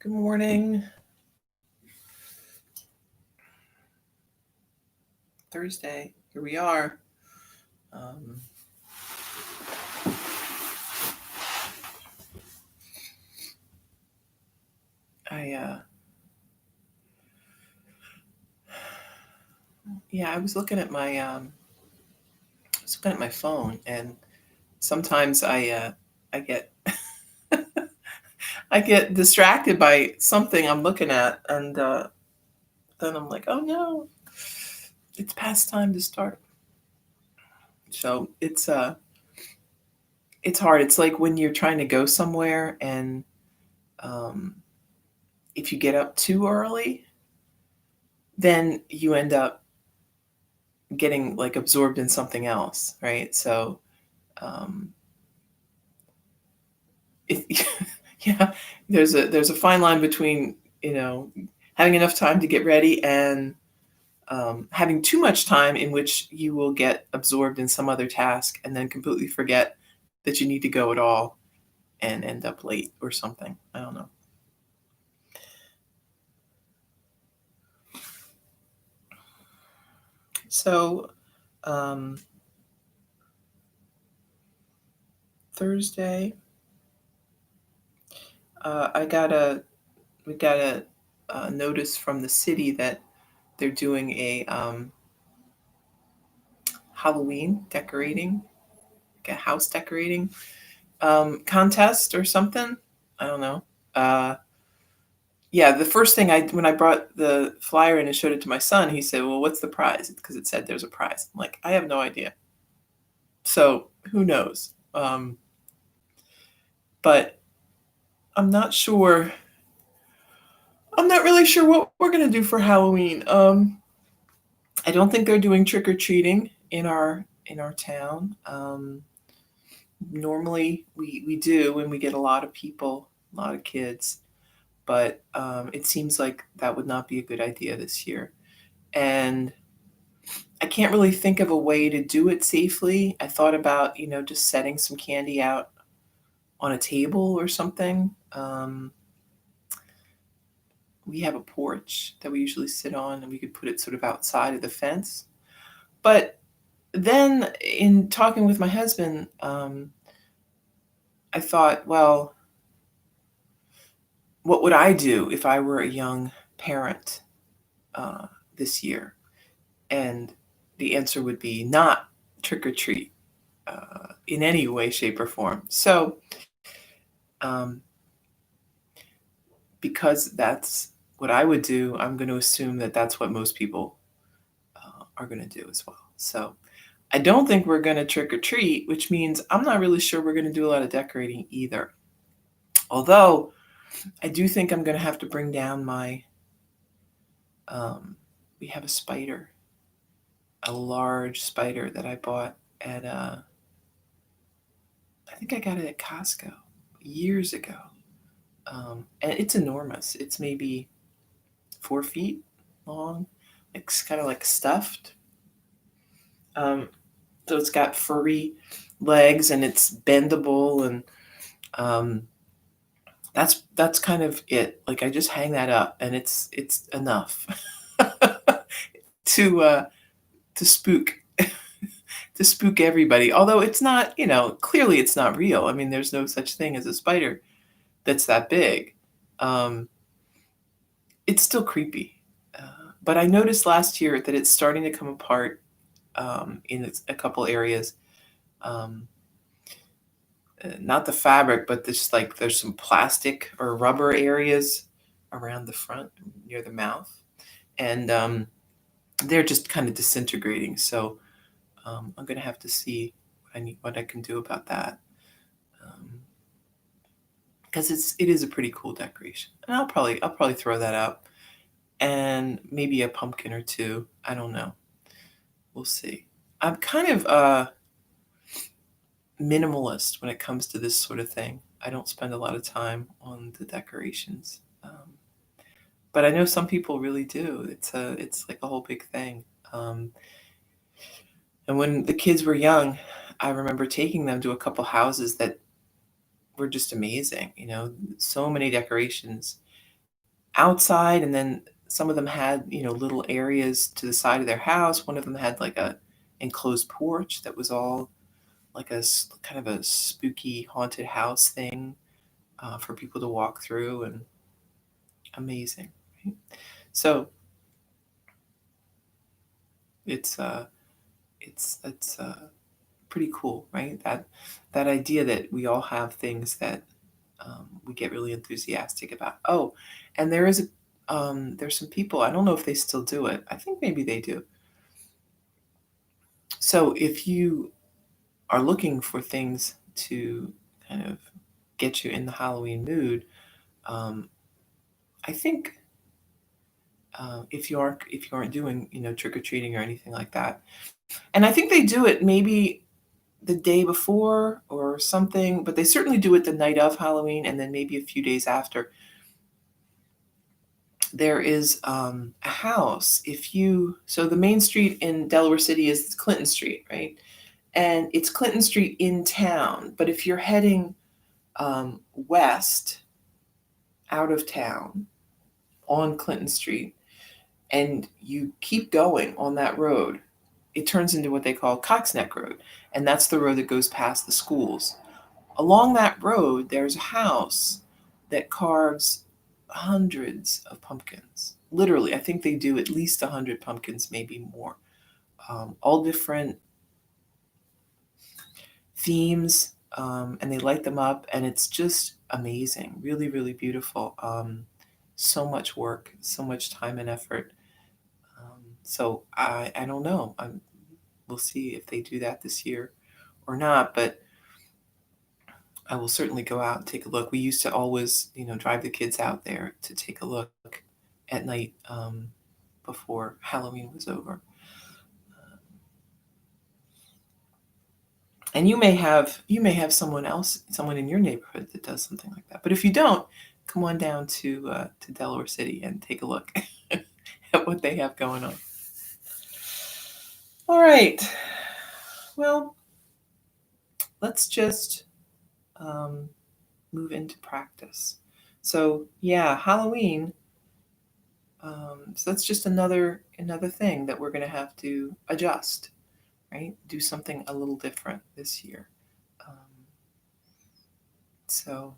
Good morning. Thursday. Here we are. Um, I I was looking at my phone, and sometimes I get I get distracted by something I'm looking at, and then I'm like, oh no, it's past time to start. So it's hard. It's like when you're trying to go somewhere, and um, if you get up too early, then you end up getting like absorbed in something else, right? So um, if yeah, there's a fine line between having enough time to get ready and having too much time in which you will get absorbed in some other task and then completely forget that you need to go at all and end up late or something. I don't know. So um, Thursday, I got a we got a notice from the city that they're doing a Halloween decorating, like a house decorating contest or something. I don't know. Uh, yeah, the first thing when I brought the flyer in and showed it to my son, he said, "Well, what's the prize?" Because it said there's a prize. I'm like, I have no idea. So who knows? But I'm not sure. I'm not really sure what we're gonna do for Halloween. I don't think they're doing trick or treating in our town. Normally we do, and we get a lot of people, a lot of kids. But it seems like that would not be a good idea this year. And I can't really think of a way to do it safely. I thought about, just setting some candy out on a table or something. We have a porch that we usually sit on, and we could put it sort of outside of the fence. But then, in talking with my husband, I thought, well, what would I do if I were a young parent uh, this year? And the answer would be not trick or treat in any way, shape, or form. So, um, because that's what I would do, I'm going to assume that that's what most people are going to do as well. So, I don't think we're going to trick or treat, which means I'm not really sure we're going to do a lot of decorating either. Although, I do think I'm going to have to bring down we have a spider, a large spider that I bought at, I think I got it at Costco years ago. And it's enormous. It's maybe 4 feet long. It's kind of like stuffed. Um, so it's got furry legs and it's bendable, and um, that's kind of it. Like I just hang that up, and it's enough to to spook to spook everybody. Although it's not, clearly it's not real. I mean, there's no such thing as a spider that's that big. Um, it's still creepy. But I noticed last year that it's starting to come apart in a couple areas. Um, Not the fabric, but just like there's some plastic or rubber areas around the front near the mouth, and they're just kind of disintegrating. So I'm gonna have to see what I can do about that, because it is a pretty cool decoration, and I'll probably throw that up, and maybe a pumpkin or two. I don't know. We'll see. I'm kind of minimalist when it comes to this sort of thing. I don't spend a lot of time on the decorations, but I know some people really do. It's like a whole big thing. Um, and when the kids were young, I remember taking them to a couple houses that were just amazing. So many decorations, outside, and then some of them had, little areas to the side of their house. One of them had like a enclosed porch that was all like kind of a spooky haunted house thing for people to walk through, and amazing. Right? So it's pretty cool, right? That idea that we all have things that we get really enthusiastic about. Oh, and there's some people, I don't know if they still do it. I think maybe they do. So if you are looking for things to kind of get you in the Halloween mood, um, I think if you aren't doing trick or treating or anything like that, and I think they do it maybe the day before or something, but they certainly do it the night of Halloween, and then maybe a few days after. There is a house. So the main street in Delaware City is Clinton Street, right? And it's Clinton Street in town. But if you're heading west out of town on Clinton Street and you keep going on that road, it turns into what they call Coxneck Road. And that's the road that goes past the schools. Along that road, there's a house that carves hundreds of pumpkins. Literally, I think they do at least 100 pumpkins, maybe more. All different themes, and they light them up, and it's just amazing. Really, really beautiful. So much work, so much time and effort. So I don't know. We'll see if they do that this year or not, but I will certainly go out and take a look. We used to always, drive the kids out there to take a look at night before Halloween was over. And you may have someone in your neighborhood that does something like that. But if you don't, come on down to Delaware City and take a look at what they have going on. All right. Well, let's just um, move into practice. So yeah, Halloween. So that's just another thing that we're going to have to adjust, right? Do something a little different this year. Um, so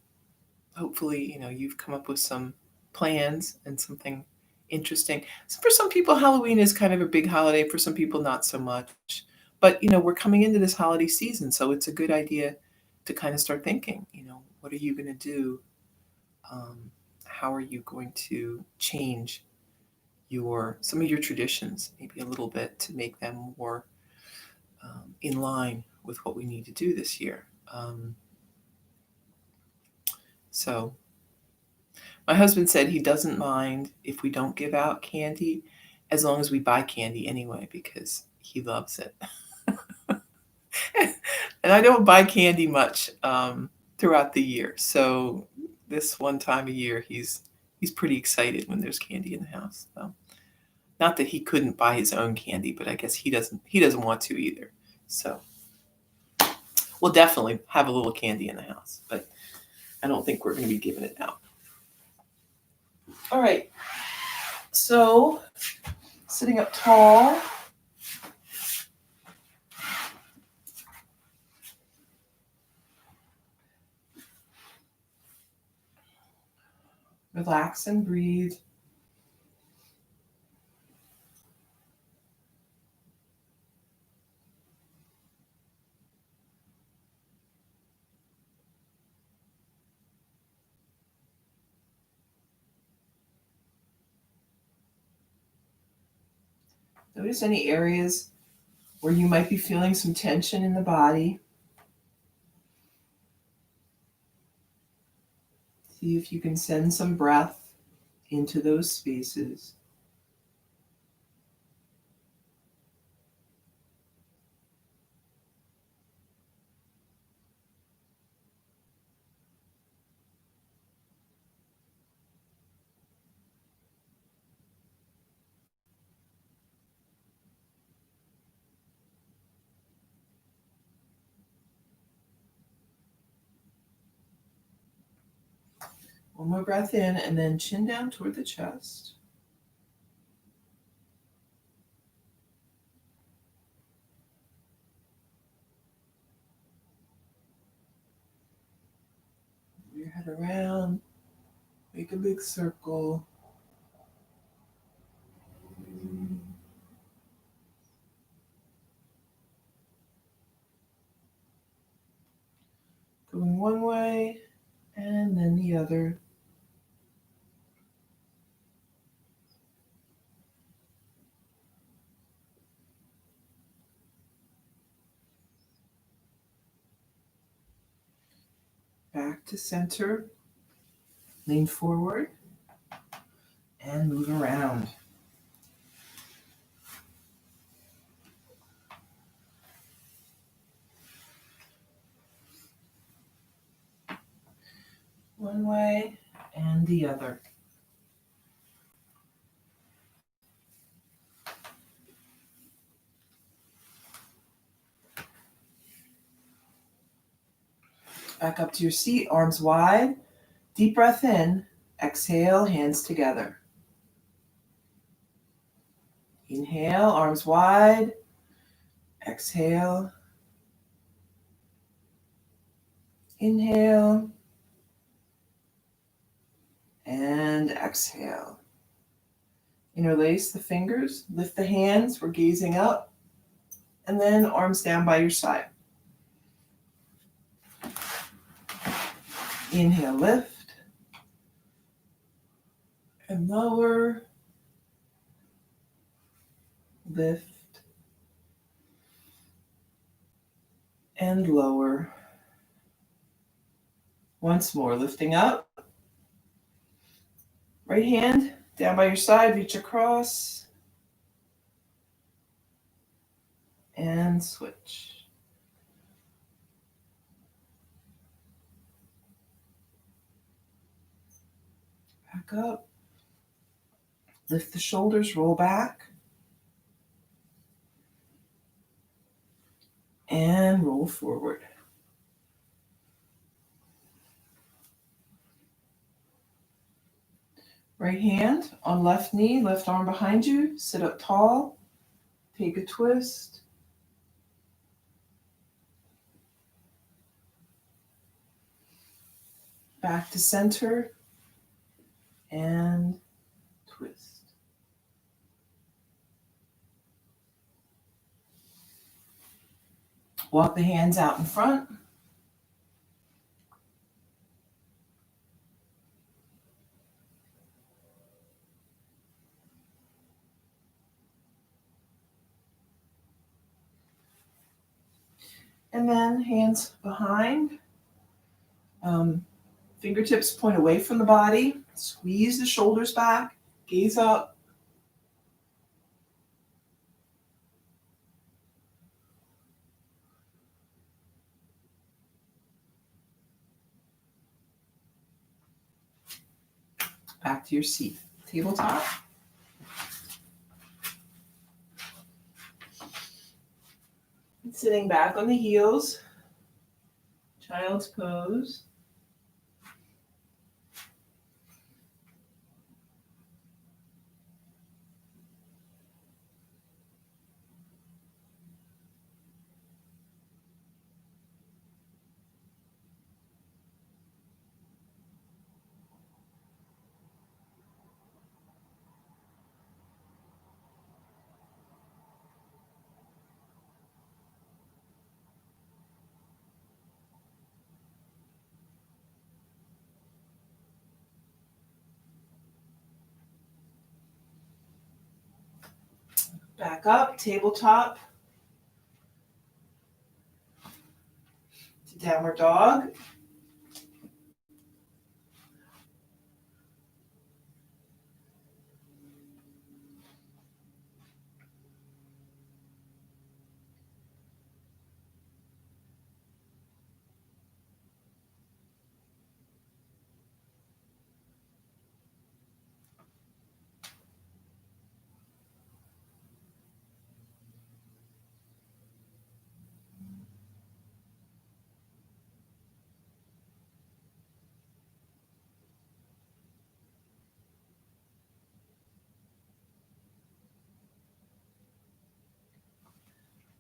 hopefully, you've come up with some plans and something interesting. So for some people, Halloween is kind of a big holiday. For some people, not so much. But we're coming into this holiday season, so it's a good idea to kind of start thinking. What are you going to do? How are you going to change some of your traditions, maybe a little bit, to make them more in line with what we need to do this year. So my husband said he doesn't mind if we don't give out candy as long as we buy candy anyway, because he loves it. And I don't buy candy much throughout the year. So this one time a year, he's pretty excited when there's candy in the house. So, not that he couldn't buy his own candy, but I guess he doesn't want to either. So we'll definitely have a little candy in the house, but I don't think we're going to be giving it out. All right. So sitting up tall. Relax and breathe. Notice any areas where you might be feeling some tension in the body. See if you can send some breath into those spaces. One more breath in, and then chin down toward the chest. Move your head around. Make a big circle. Going one way, and then the other. Back to center. Lean forward and move around. One way and the other. Back up to your seat, arms wide. Deep breath in. Exhale, hands together. Inhale, arms wide. Exhale. Inhale. And exhale. Interlace the fingers, lift the hands, we're gazing up, and then arms down by your side. Inhale, lift, and lower, lift, and lower. Once more, lifting up. Right hand down by your side, reach across, and switch. Back up. Lift the shoulders, roll back, and roll forward. Right hand on left knee, left arm behind you, sit up tall, take a twist. Back to center, and twist. Walk the hands out in front. And then hands behind. Fingertips point away from the body. Squeeze the shoulders back. Gaze up. Back to your seat. Tabletop. Sitting back on the heels. Child's pose. Back up, tabletop. To downward dog.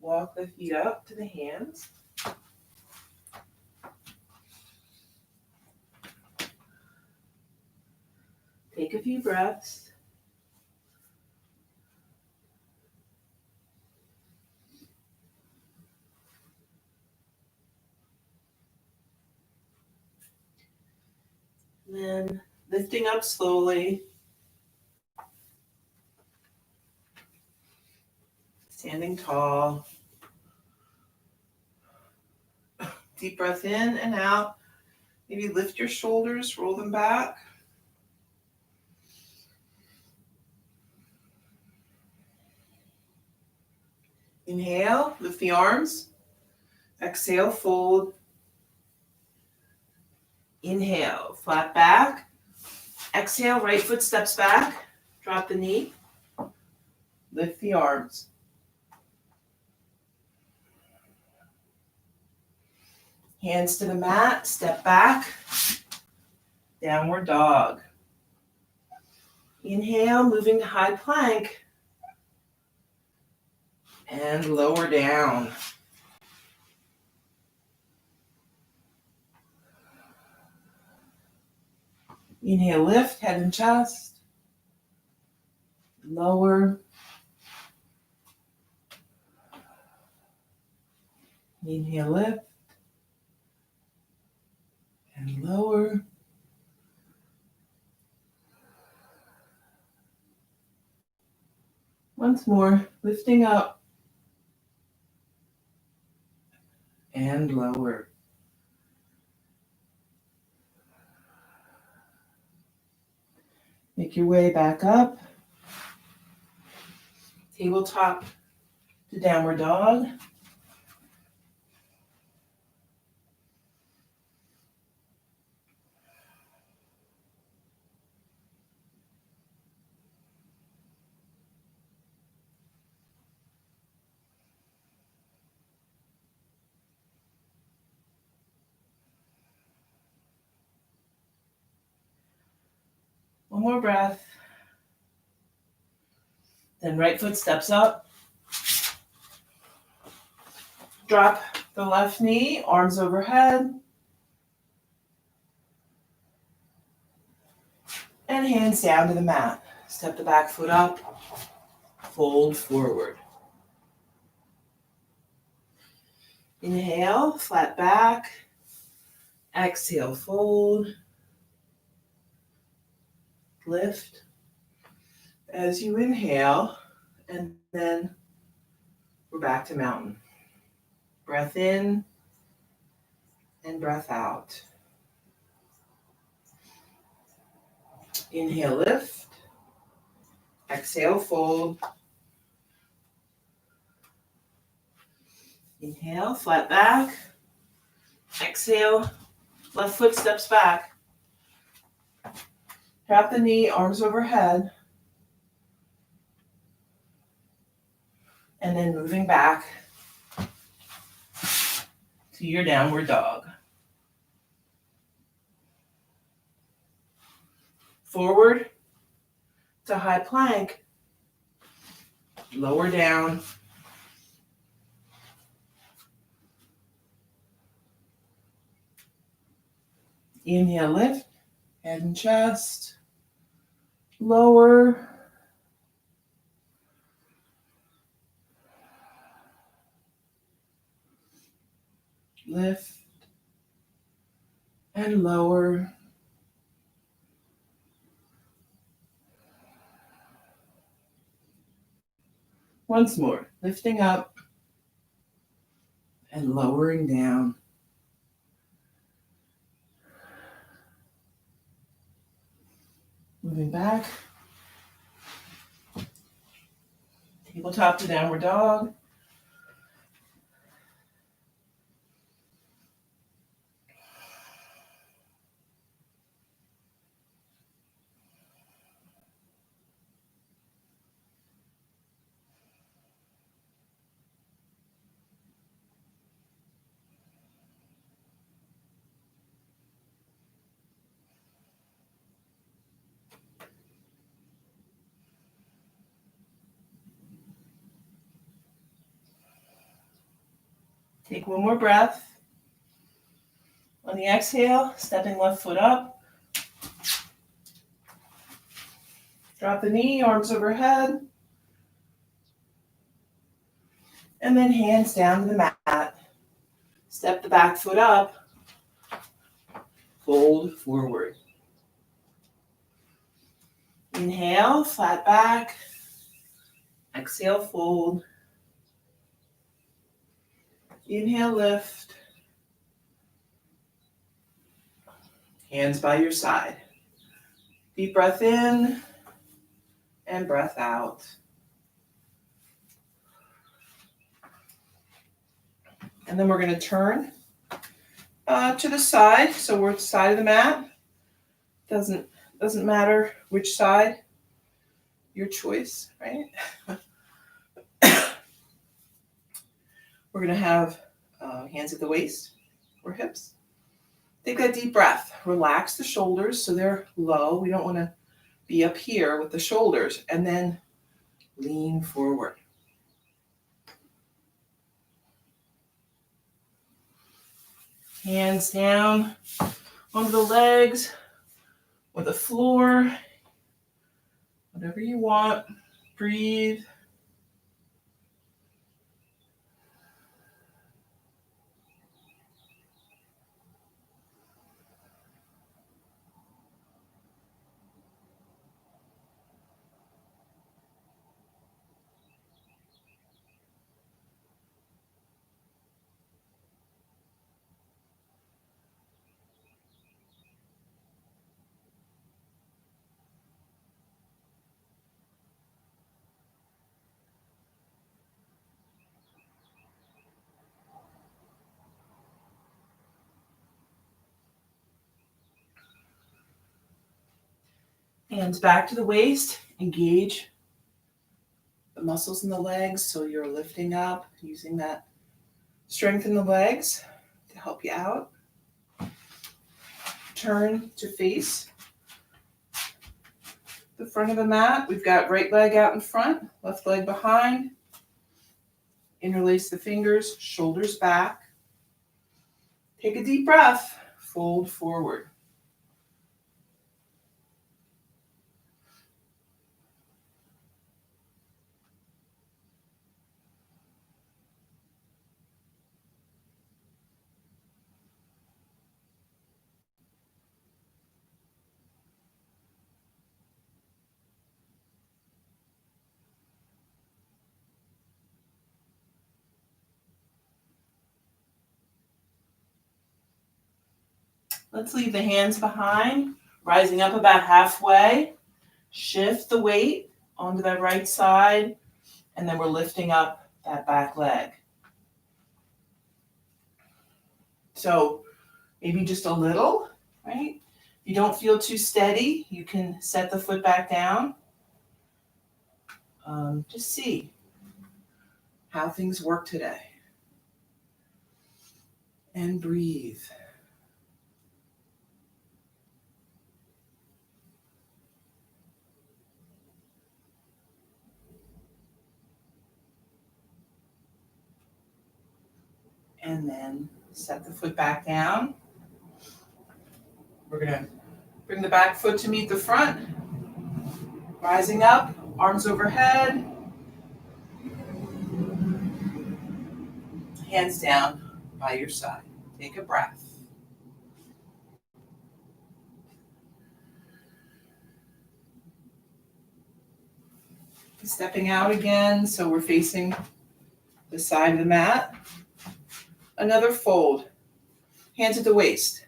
Walk the feet up to the hands. Take a few breaths. Then lifting up slowly. Standing tall. Deep breath in and out. Maybe lift your shoulders, roll them back. Inhale, lift the arms. Exhale, fold. Inhale, flat back. Exhale, right foot steps back. Drop the knee. Lift the arms. Hands to the mat, step back. Downward dog. Inhale, moving to high plank. And lower down. Inhale, lift, head and chest. Lower. Inhale, lift. And lower. Once more, lifting up. And lower. Make your way back up. Tabletop to downward dog. One more breath. Then right foot steps up. Drop the left knee, arms overhead. And hands down to the mat. Step the back foot up. Fold forward. Inhale, flat back. Exhale, fold. Lift as you inhale, and then we're back to mountain. Breath in and breath out. Inhale, lift. Exhale, fold. Inhale, flat back. Exhale, left foot steps back. Drop the knee, arms overhead. And then moving back to your downward dog. Forward to high plank. Lower down. Inhale, lift, head and chest. Lower. Lift and lower. Once more, lifting up and lowering down. Moving back. Tabletop to downward dog. Take one more breath. On the exhale, stepping left foot up. Drop the knee, arms overhead. And then hands down to the mat. Step the back foot up. Fold forward. Inhale, flat back. Exhale, fold. Inhale, lift. Hands by your side. Deep breath in and breath out. And then we're going to turn to the side. So we're at the side of the mat. Doesn't matter which side, your choice, right? We're going to have hands at the waist or hips. Take that deep breath. Relax the shoulders so they're low. We don't want to be up here with the shoulders. And then lean forward. Hands down onto the legs or the floor. Whatever you want. Breathe. Hands back to the waist. Engage the muscles in the legs so you're lifting up, using that strength in the legs to help you out. Turn to face the front of the mat. We've got right leg out in front, left leg behind. Interlace the fingers, shoulders back. Take a deep breath, fold forward. Let's leave the hands behind, rising up about halfway. Shift the weight onto that right side, and then we're lifting up that back leg. So maybe just a little, right? If you don't feel too steady, you can set the foot back down. Just see how things work today. And breathe. And then set the foot back down. We're going to bring the back foot to meet the front. Rising up, arms overhead. Hands down by your side. Take a breath. Stepping out again, so we're facing the side of the mat. Another fold. Hands at the waist.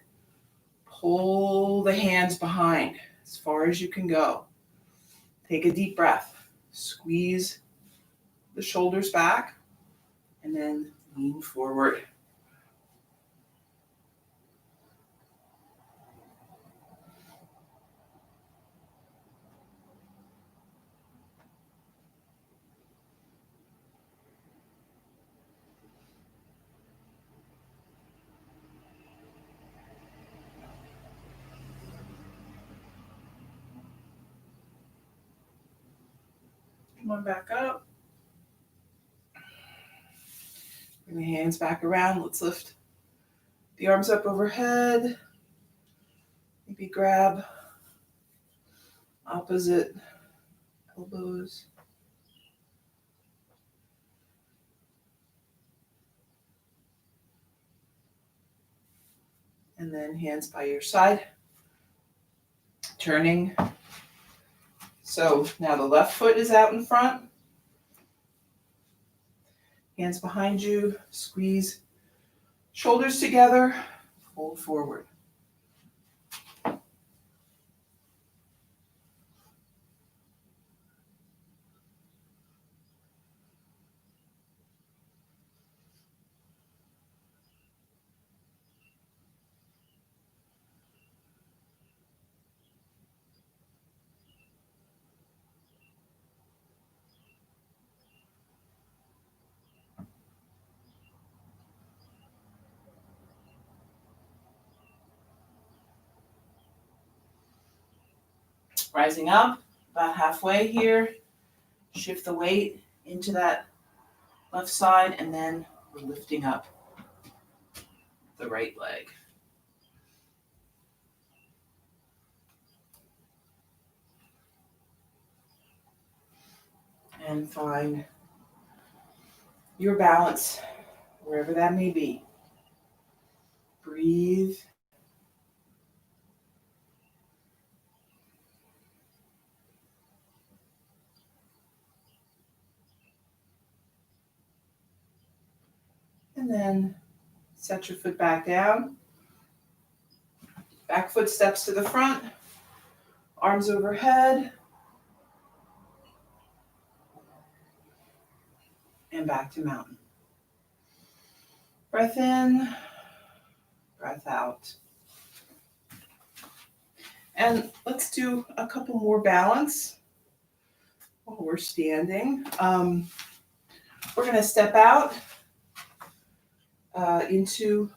Pull the hands behind as far as you can go. Take a deep breath. Squeeze the shoulders back and then lean forward. Come on back up. Bring the hands back around. Let's lift the arms up overhead. Maybe grab opposite elbows. And then hands by your side. Turning. So now the left foot is out in front. Hands behind you. Squeeze shoulders together. Fold forward. Rising up, about halfway here. Shift the weight into that left side, and then we're lifting up the right leg. And find your balance wherever that may be. Breathe. And then set your foot back down. Back foot steps to the front. Arms overhead. And back to mountain. Breath in, breath out. And let's do a couple more balance while we're standing. We're going to step out into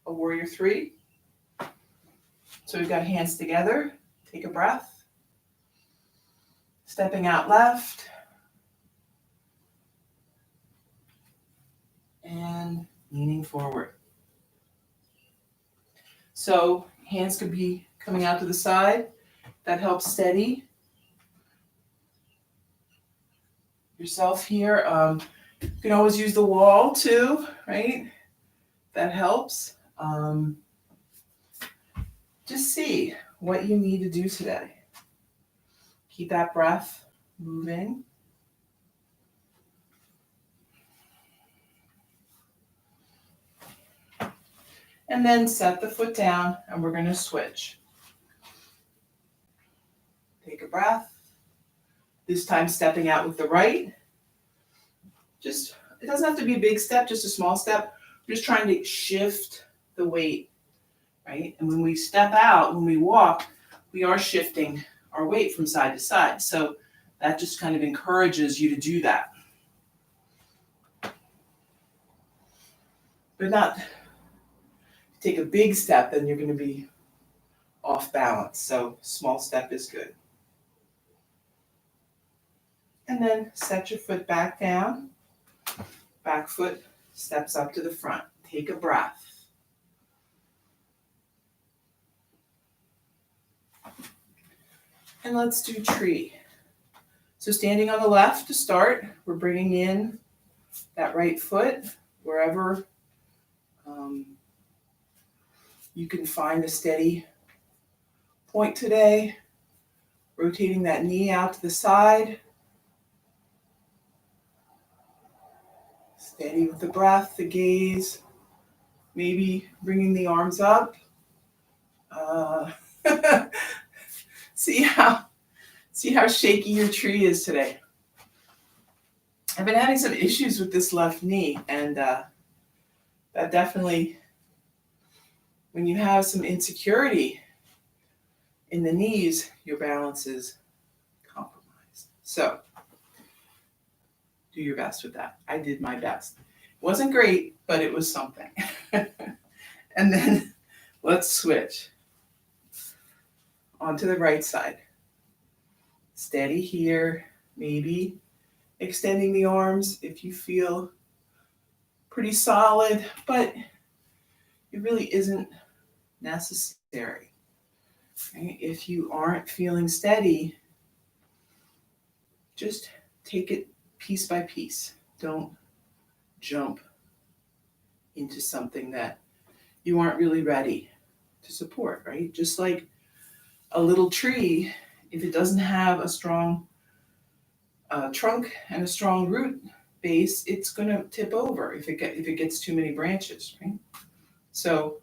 a warrior three. So we've got hands together. Take a breath. Stepping out left. And leaning forward. So hands could be coming out to the side. That helps steady yourself here. You can always use the wall too, right? That helps. Just see what you need to do today. Keep that breath moving. And then set the foot down, and we're going to switch. Take a breath. This time stepping out with the right. It doesn't have to be a big step, just a small step. We're just trying to shift the weight, right? And when we step out, when we walk, we are shifting our weight from side to side. So that just kind of encourages you to do that. But not take a big step, then you're going to be off balance. So small step is good. And then set your foot back down. Back foot steps up to the front. Take a breath. And let's do tree. So standing on the left to start, we're bringing in that right foot wherever you can find a steady point today. Rotating that knee out to the side. Steady with the breath, the gaze. Maybe bringing the arms up. See how shaky your tree is today. I've been having some issues with this left knee, and that definitely, when you have some insecurity in the knees, your balance is compromised. So do your best with that. I did my best. It wasn't great, but it was something. And then let's switch onto the right side. Steady here, maybe extending the arms if you feel pretty solid, but it really isn't necessary. Right? If you aren't feeling steady, just take it piece by piece. Don't jump into something that you aren't really ready to support, right? Just like a little tree, if it doesn't have a strong trunk and a strong root base, it's going to tip over if it gets too many branches, right? So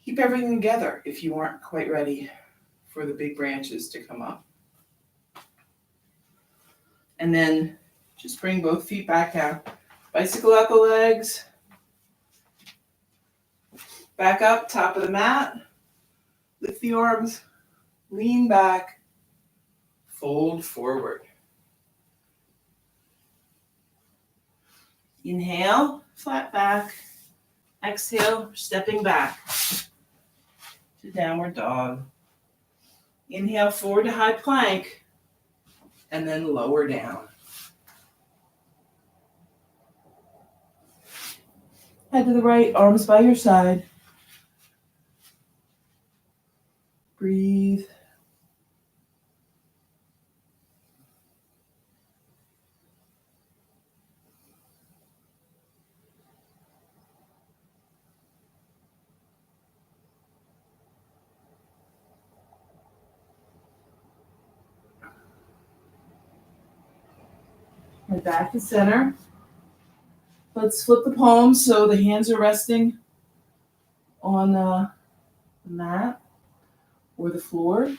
keep everything together if you aren't quite ready for the big branches to come up. And then just bring both feet back down. Bicycle out the legs. Back up, top of the mat. Lift the arms. Lean back. Fold forward. Inhale, flat back. Exhale, stepping back to downward dog. Inhale, forward to high plank. And then lower down. Head to the right, arms by your side. Breathe. Head back to center. Let's flip the palms so the hands are resting on the mat or the floor.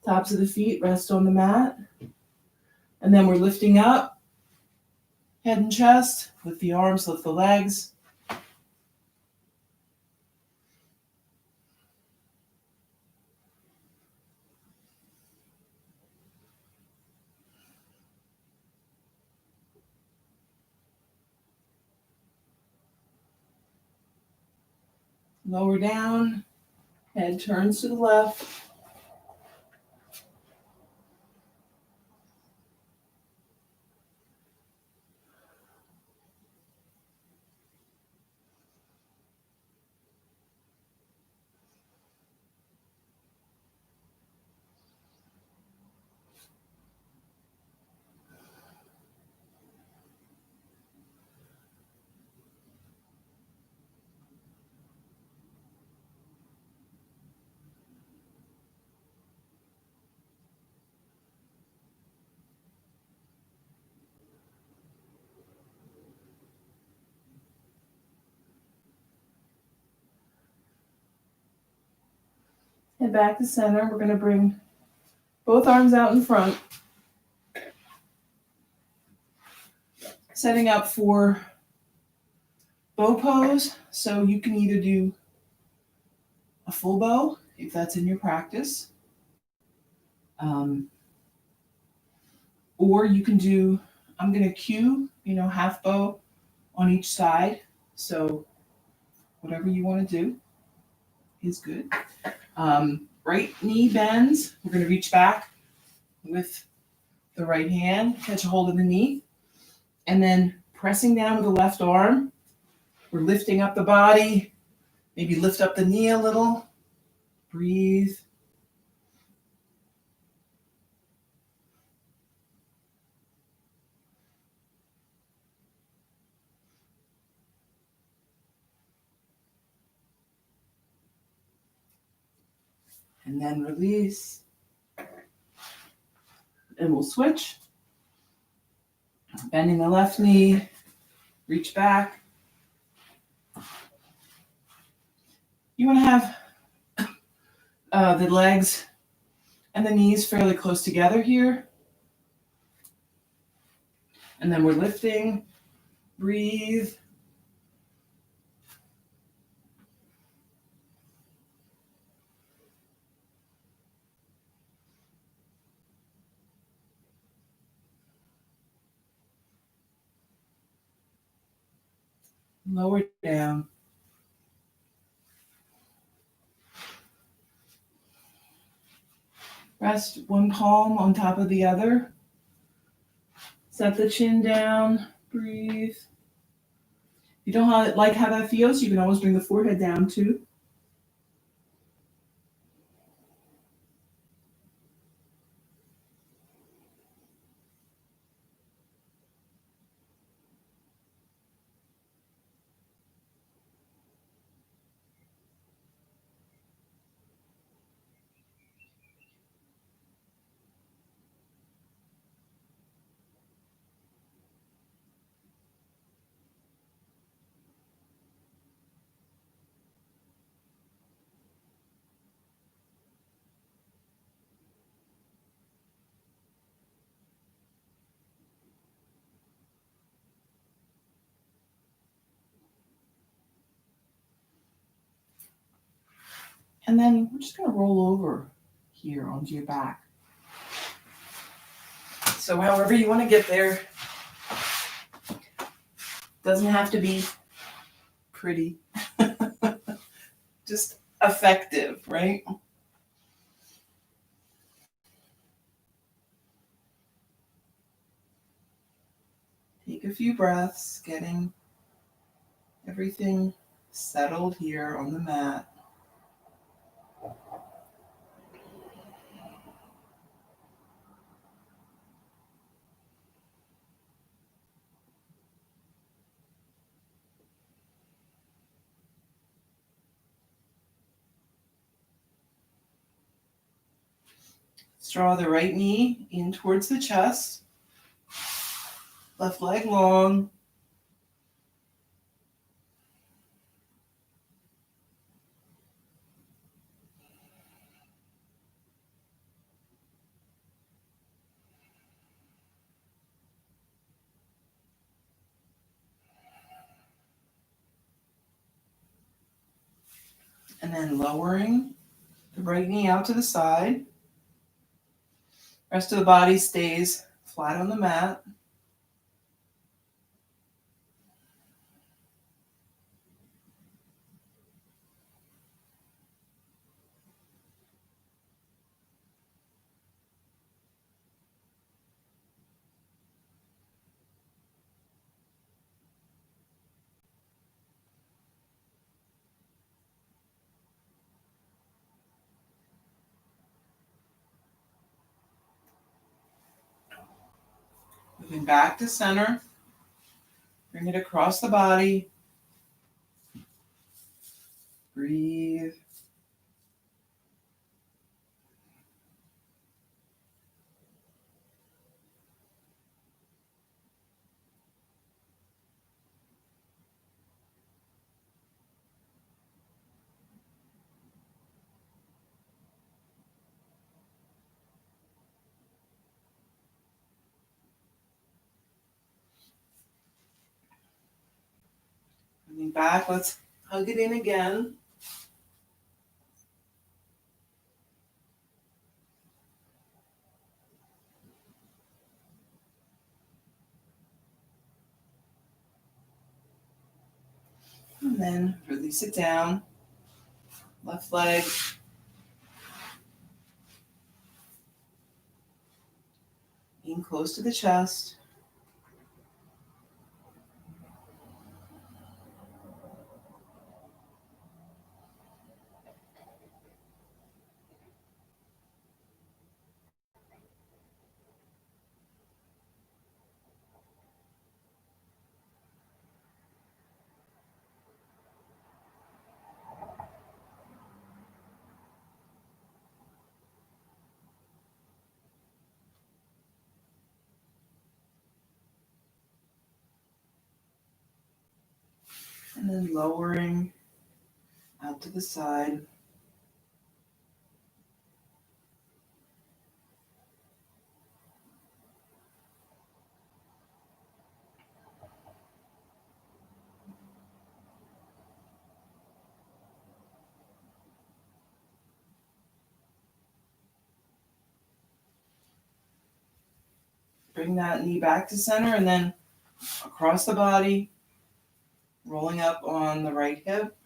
Tops of the feet rest on the mat. And then we're lifting up, head and chest. Lift the arms, lift the legs. Lower down, head turns to the left. Head back to center. We're going to bring both arms out in front. Setting up for bow pose. So you can either do a full bow, if that's in your practice. Or you can do, I'm going to cue, half bow on each side. So whatever you want to do is good. Right knee bends. We're going to reach back with the right hand, catch a hold of the knee, and then pressing down with the left arm. We're lifting up the body. Maybe lift up the knee a little. Breathe. And then release. And we'll switch. Bending the left knee. Reach back. You want to have the legs and the knees fairly close together here. And then we're lifting. Breathe. Lower down. Rest one palm on top of the other. Set the chin down. Breathe. If you don't like how that feels, you can always bring the forehead down too. And then we're just going to roll over here onto your back. So however you want to get there, doesn't have to be pretty, just effective, right? Take a few breaths, getting everything settled here on the mat. Let's draw the right knee in towards the chest, left leg long. And then lowering the right knee out to the side. Rest of the body stays flat on the mat. Moving back to center. Bring it across the body. Breathe. Moving back, let's hug it in again. And then release it down. Left leg. In close to the chest. And then lowering out to the side. Bring that knee back to center and then across the body, rolling up on the right hip.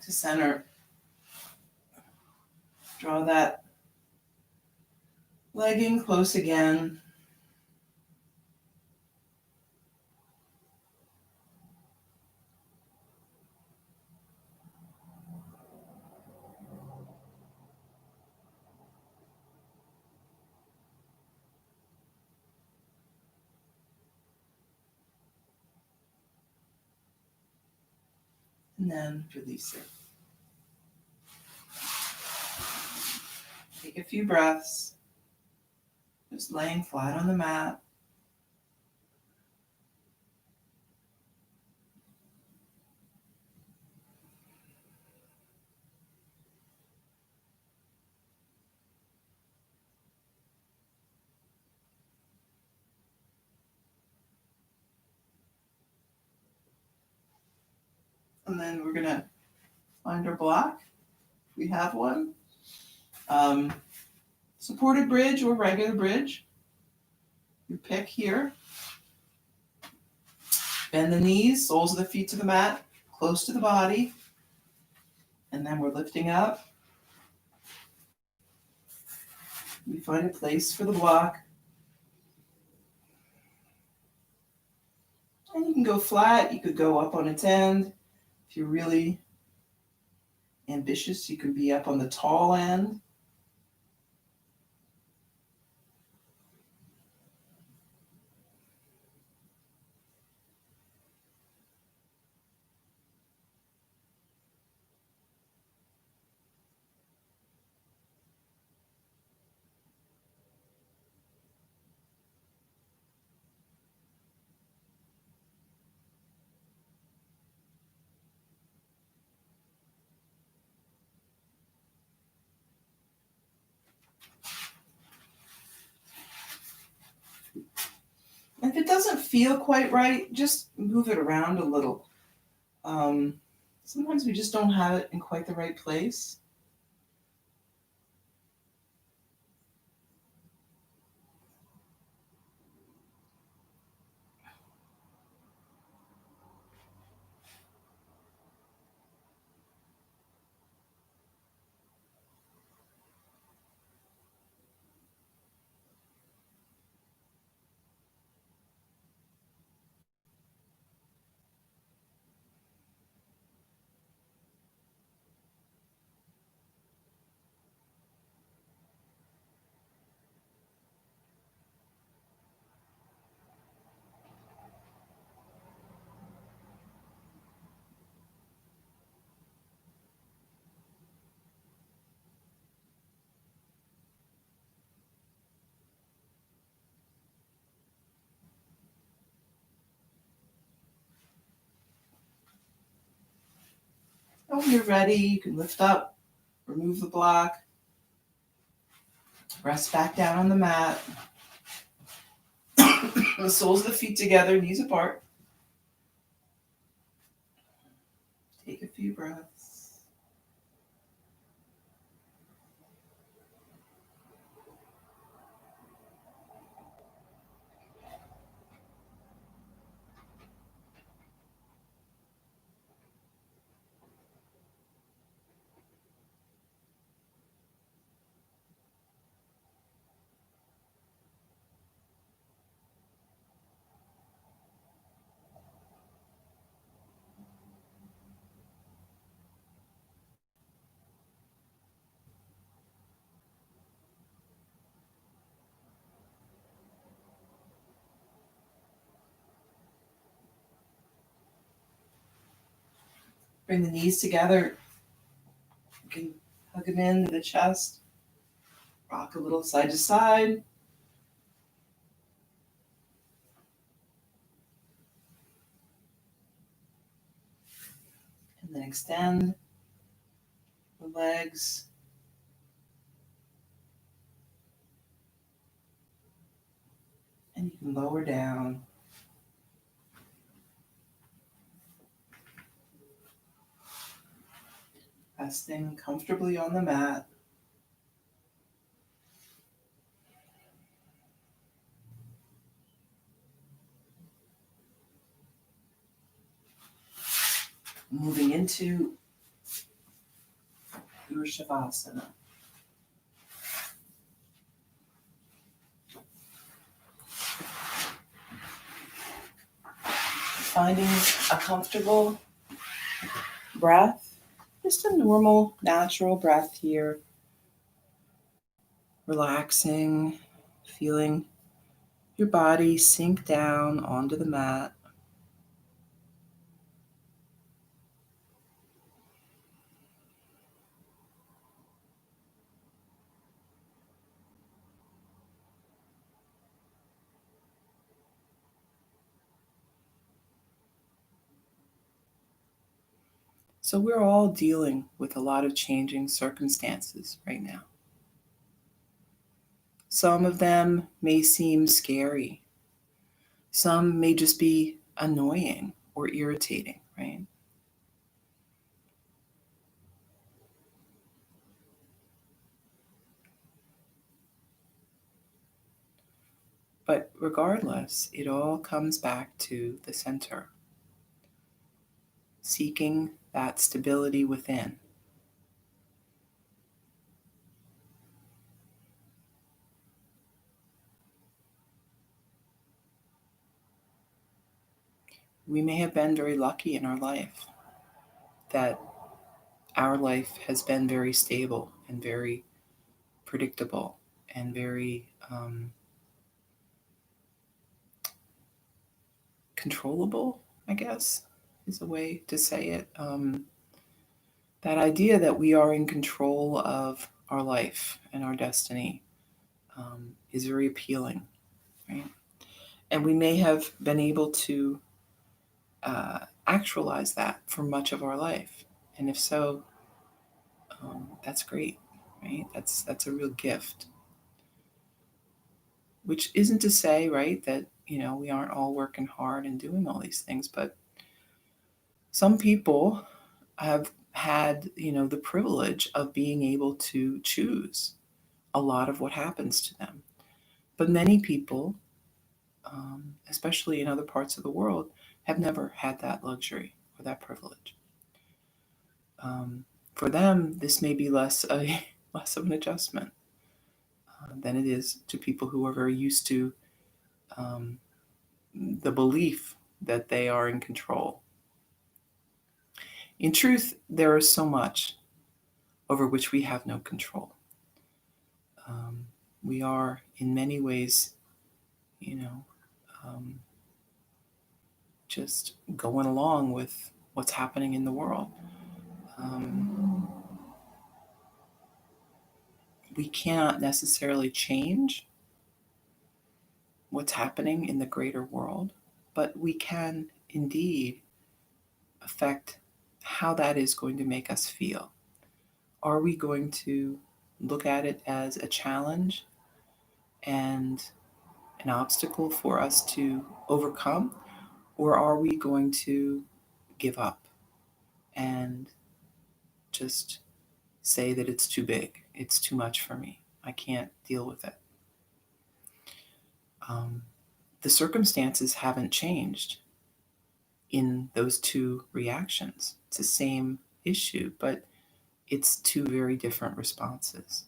to center. Draw that leg in close again. And then release it. Take a few breaths, just laying flat on the mat. And then we're going to find our block, if we have one. Supported bridge or regular bridge. You pick here. Bend the knees, soles of the feet to the mat, close to the body. And then we're lifting up. We find a place for the block. And you can go flat, you could go up on its end. If you're really ambitious, you can be up on the tall end. And if it doesn't feel quite right, just move it around a little. Sometimes we just don't have it in quite the right place. And when you're ready, you can lift up, remove the block, rest back down on the mat. The soles of the feet together, knees apart. Take a few breaths. Bring the knees together. You can hug them into the chest. Rock a little side to side. And then extend the legs. And you can lower down. Resting comfortably on the mat. Moving into your Shavasana. Finding a comfortable breath, just a normal, natural breath here. Relaxing, feeling your body sink down onto the mat. So we're all dealing with a lot of changing circumstances right now. Some of them may seem scary. Some may just be annoying or irritating, right? But regardless, it all comes back to the center, seeking that stability within. We may have been very lucky in our life that our life has been very stable and very predictable and very controllable, I guess is a way to say it. That idea that we are in control of our life and our destiny is very appealing, right? And we may have been able to actualize that for much of our life. And if so, that's great, right? That's a real gift. Which isn't to say, right, that we aren't all working hard and doing all these things, but some people have had the privilege of being able to choose a lot of what happens to them. But many people, especially in other parts of the world, have never had that luxury or that privilege. For them, this may be less less of an adjustment than it is to people who are very used to um, the belief that they are in control. In truth, there is so much over which we have no control. We are, in many ways, you know, um, just going along with what's happening in the world. Um, we cannot necessarily change what's happening in the greater world, but we can indeed affect how that is going to make us feel. Are we going to look at it as a challenge and an obstacle for us to overcome? Or are we going to give up and just say that it's too big, it's too much for me, I can't deal with it? Um, the circumstances haven't changed in those two reactions. It's the same issue, but it's two very different responses.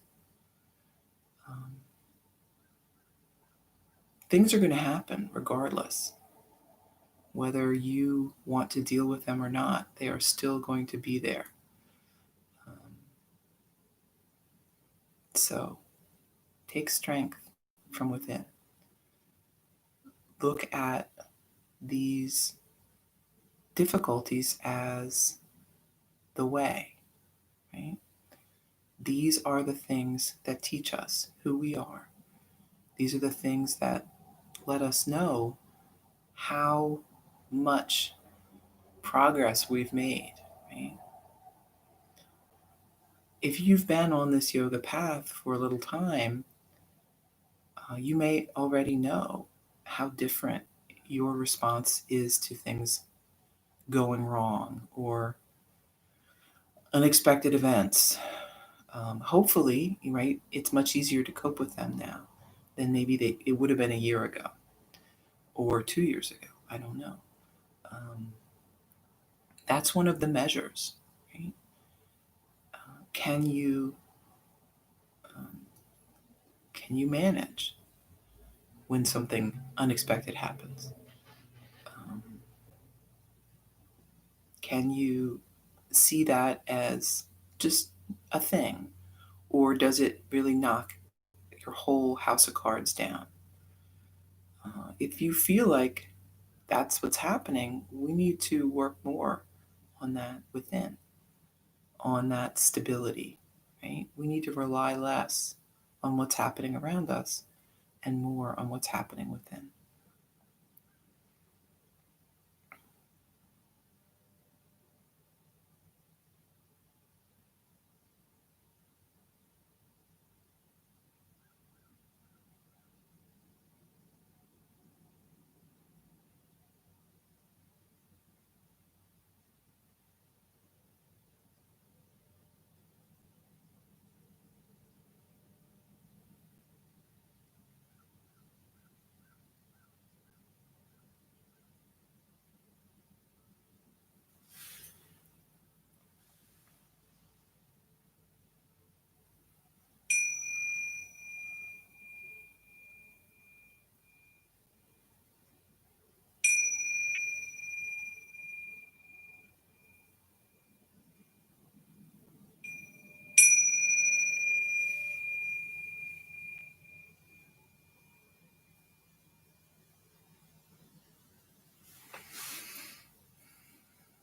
Um, things are going to happen regardless. Whether you want to deal with them or not, they are still going to be there. Um, so take strength from within. Look at these difficulties as the way, right? These are the things that teach us who we are. These are the things that let us know how much progress we've made, right? If you've been on this yoga path for a little time, you may already know how different your response is to things going wrong or unexpected events. Hopefully, right, it's much easier to cope with them now than maybe it would have been a year ago or 2 years ago. I don't know. Um, that's one of the measures, right? Can you um, can you manage when something unexpected happens? Um, can you see that as just a thing, or does it really knock your whole house of cards down? If you feel like that's what's happening, we need to work more on that within, on that stability, right? We need to rely less on what's happening around us and more on what's happening within.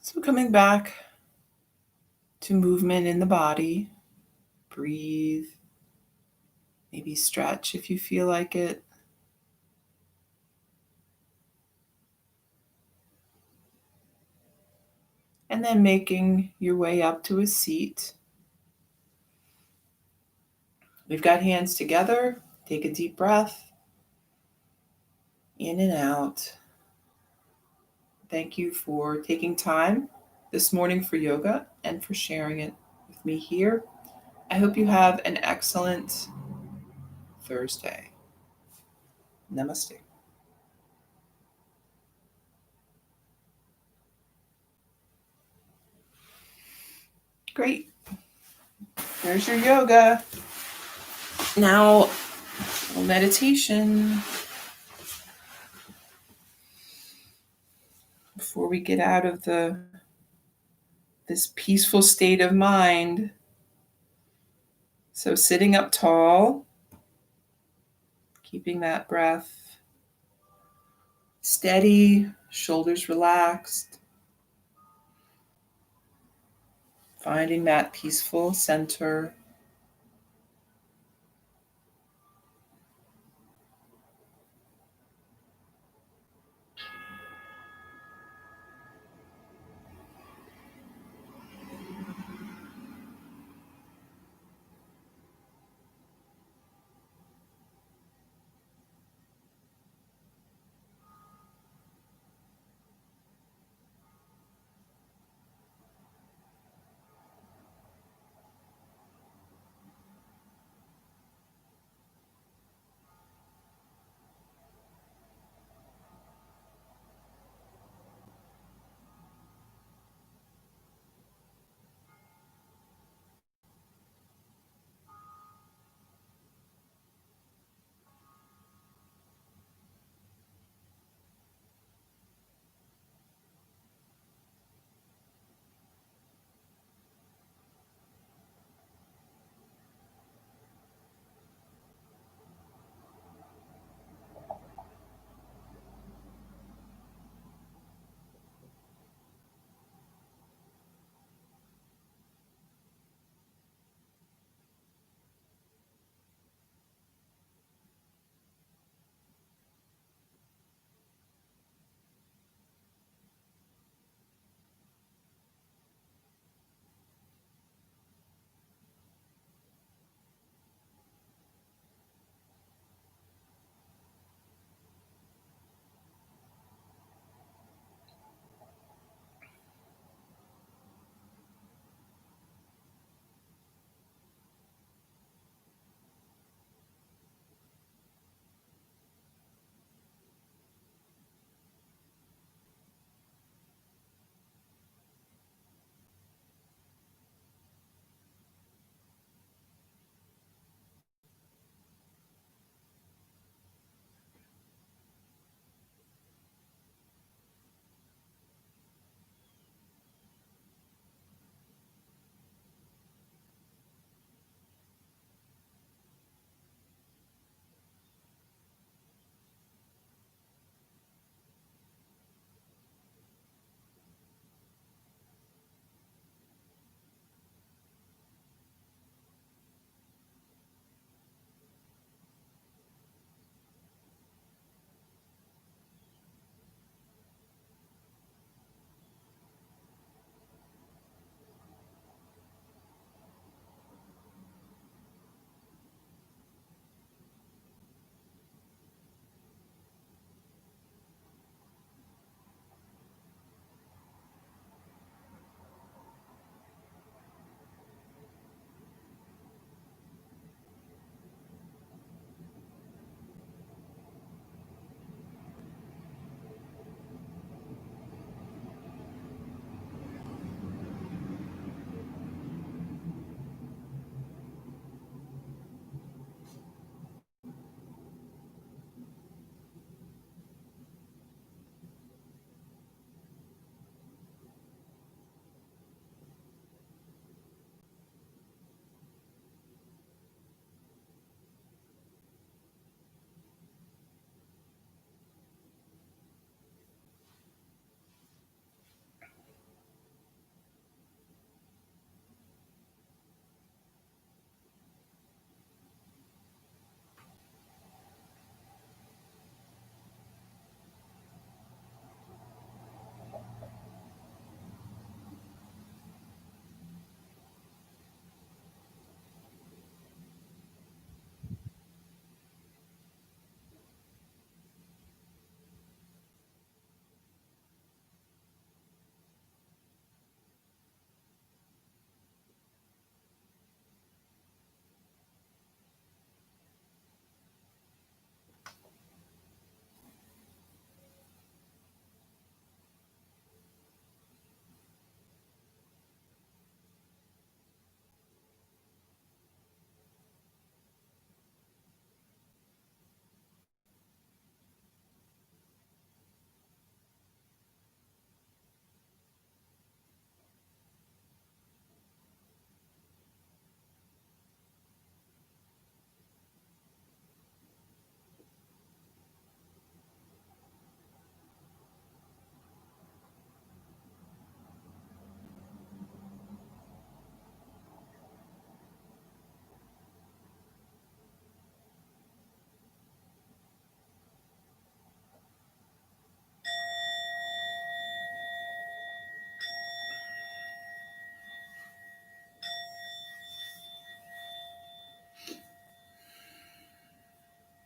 So, coming back to movement in the body, breathe, maybe stretch if you feel like it. And then making your way up to a seat. We've got hands together. Take a deep breath in and out. Thank you for taking time this morning for yoga and for sharing it with me here. I hope you have an excellent Thursday. Namaste. Great. There's your yoga. Now, meditation. Before we get out of this peaceful state of mind. So sitting up tall, keeping that breath steady, shoulders relaxed, finding that peaceful center.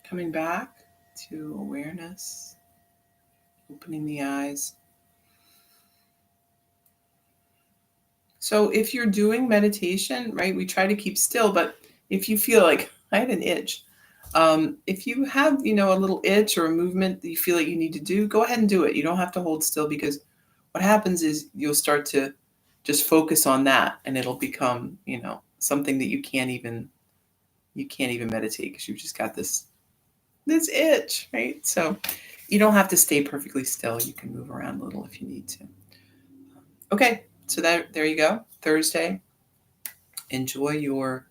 Coming back to awareness, opening the eyes. So if you're doing meditation, right, we try to keep still, but if you feel like I had an itch, if you have, a little itch or a movement that you feel like you need to do, go ahead and do it. You don't have to hold still, because what happens is you'll start to just focus on that, and it'll become, something that you can't even meditate, because you've just got this itch, right? So you don't have to stay perfectly still. You can move around a little if you need to. Okay, so there you go. Thursday. Enjoy your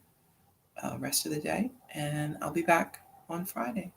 rest of the day, and I'll be back on Friday.